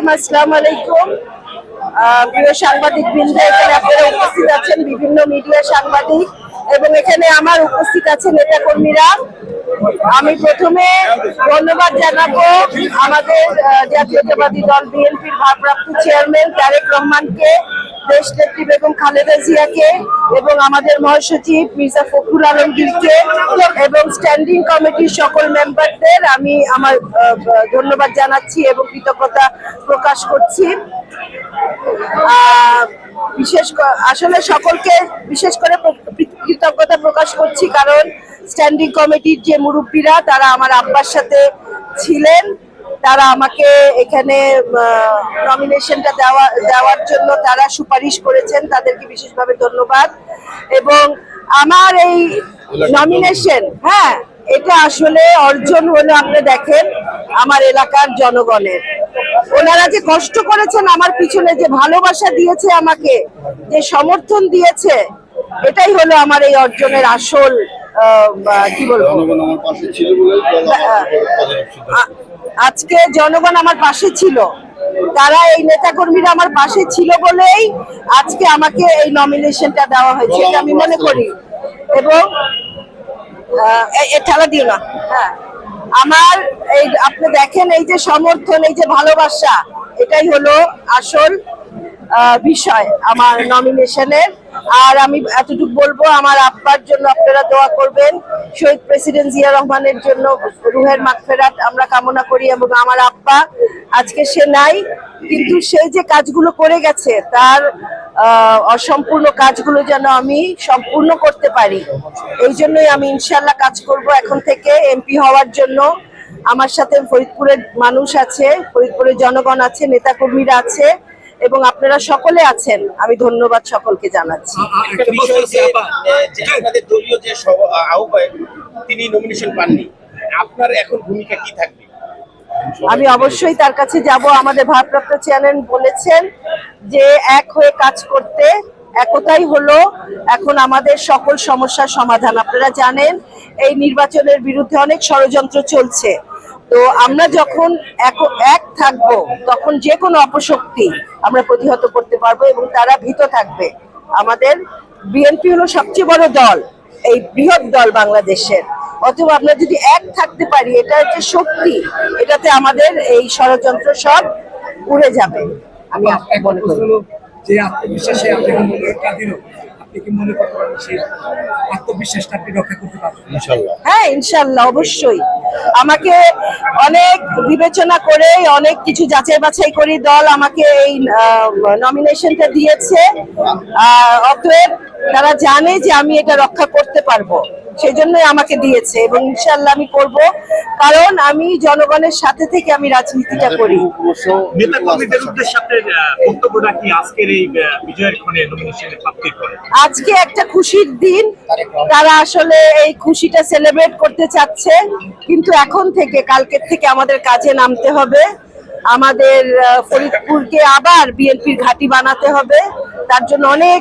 রহিম, আসসালামু আলাইকুম। প্রিয় সাংবাদিক বৃন্দ, এখানে আপনারা উপস্থিত আছেন বিভিন্ন মিডিয়া সাংবাদিক এবং এখানে আমার উপস্থিত আছে নেতা কর্মীরা। আমি প্রথমে ধন্যবাদ জানাবো আমাদের জাতীয়তাবাদী দল বিএনপির ভারপ্রাপ্ত চেয়ারম্যান তারেক রহমানকে, দেশনেত্রী বেগম খালেদা জিয়াকে এবং আমাদের মহাসচিব মির্জা ফখরুল আলমগীরকে এবং স্ট্যান্ডিং কমিটির সকল মেম্বারদের আমি আমার ধন্যবাদ জানাচ্ছি এবং কৃতজ্ঞতা প্রকাশ করছি। আসলে সকলকে বিশেষ করে কৃতজ্ঞতা প্রকাশ করছি, কারণ স্ট্যান্ডিং কমিটির যে মুরব্বীরা তারা আমার আব্বার সাথে ছিলেন, তারা আমাকে এখানে নমিনেশনটা দেওয়ার জন্য তারা সুপারিশ করেছেন, তাদেরকে বিশেষভাবে ধন্যবাদ। এবং আমার এই নমিনেশন, এটা আসলে অর্জন হলো আপনি দেখেন আমার এলাকার জনগণের। ওনারা যে কষ্ট করেছেন আমার পিছনে, যে ভালোবাসা দিয়েছে আমাকে, যে সমর্থন দিয়েছে, এটাই হলো আমার এই অর্জনের আসল কি বলবো। আজকে জনগণ আমার পাশে ছিল, তারা এই নেতাকর্মীরা আমার পাশে ছিল বলেই আজকে আমাকে এই নমিনেশনটা দেওয়া হয়েছে, এটা আমি মনে করি। এবং ঠেলা দিও না। আমার এই আপনি দেখেন এই যে সমর্থন, এই যে ভালোবাসা, এটাই হলো আসল বিষয় আমার নমিনেশনের। আর আমি এতটুকু বলবো, আমার আব্বার জন্য আপনারা দোয়া করবেন, শহীদ প্রেসিডেন্ট জিয়া রহমানের জন্য রুহের মাগফিরাত আমরা কামনা করি। এবং আমার আব্বা আজকে সে নাই, কিন্তু সেই যে কাজগুলো করে গেছে তার অসম্পূর্ণ কাজগুলো যেন আমি সম্পূর্ণ করতে পারি, এই জন্যই আমি ইনশাল্লাহ কাজ করব এখন থেকে এমপি হওয়ার জন্য। আমার সাথে ফরিদপুরের মানুষ আছে, ফরিদপুরের জনগণ আছে, নেতাকর্মীরা আছে এবং আপনারা সকলে আছেন। আমি ধন্যবাদ সকলকে জানাচ্ছি। তিনি নমিনেশন পাননি, আপনার এখন ভূমিকা কি থাকবে? আমি অবশ্যই তার কাছে যাব। আমাদের ভারপ্রাপ্ত চেয়ারম্যান বলেছেন যে এক হয়ে কাজ করতে, একতাই হলো এখন আমাদের সকল সমস্যার সমাধান। আপনারা জানেন এই নির্বাচনের বিরুদ্ধে অনেক ষড়যন্ত্র চলছে, তো আমরা যখন এক থাকবো তখন যে কোনো অপশক্তি আমরা প্রতিহত করতে পারবো এবং তারা ভীত থাকবে। আমাদের বিএনপি হলো সবচেয়ে বড় দল, এই বৃহৎ দল বাংলাদেশের, অথবা আমরা যদি এক থাকতে পারি, এটা হচ্ছে শক্তি, এটাতে আমাদের এই ষড়যন্ত্র সব উড়ে যাবে। আমি মনে করি যে আত্মবিশ্বাসে আপনি কি মনে করতে পারেন সেই আত্মবিশ্বাসটা আপনি রক্ষা করতে পারবেন? ইনশাআল্লাহ। হ্যাঁ, ইনশাআল্লাহ, অবশ্যই। আমাকে অনেক বিবেচনা করে, অনেক কিছু যাচাই বাছাই করে দল আমাকে এই নমিনেশনটা দিয়েছে। অতএব তারা জানে যে আমি এটা রক্ষা করতে পারবো, সেই জন্যই আমাকে দিয়েছে এবং ইনশাআল্লাহ আমি করব, কারণ আমি জনগণের সাথে থেকে আমি রাজনীতিটা করি। নেতাকর্মীদের উদ্দেশ্যে আপনার বক্তব্যটা কি আজকের এই বিজয়ের ক্ষণে নমিনেশনের প্রাপ্তির পরে? আজকে একটা খুশির দিন, তারা আসলে এই খুশিটা সেলিব্রেট করতে চাচ্ছে, কিন্তু এখন থেকে কালকের থেকে আমাদের কাজে নামতে হবে। আমাদের ফরিদপুরকে আবার বিএনপির ঘাঁটি বানাতে হবে, তার জন্য অনেক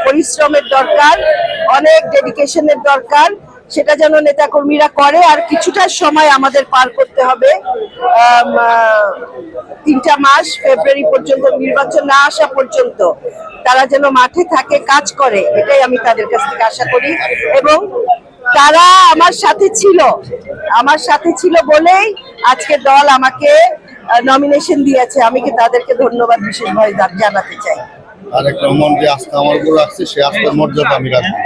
পরিশ্রমের দরকার, অনেক ডেডিকেশনের দরকার, সেটা যেন নেতাকর্মীরা করে। আর কিছুটা সময় আমাদের পার করতে হবে, 3টা মাস, ফেব্রুয়ারি পর্যন্ত, নির্বাচন না আসা পর্যন্ত তারা যেন মাঠে থাকে, কাজ করে, এটাই আমি তাদের কাছ থেকে আশা করি। এবং তারা আমার সাথে ছিল বলেই আজকে দল আমাকে নমিনেশন দিয়েছে। আমি কি তাদেরকে ধন্যবাদ বিশেষভাবে জানাতে চাই। তারেক রহমান যে আস্থা আমার উপর রাখছে, সেই আস্থার মর্যাদা আমি রাখবো।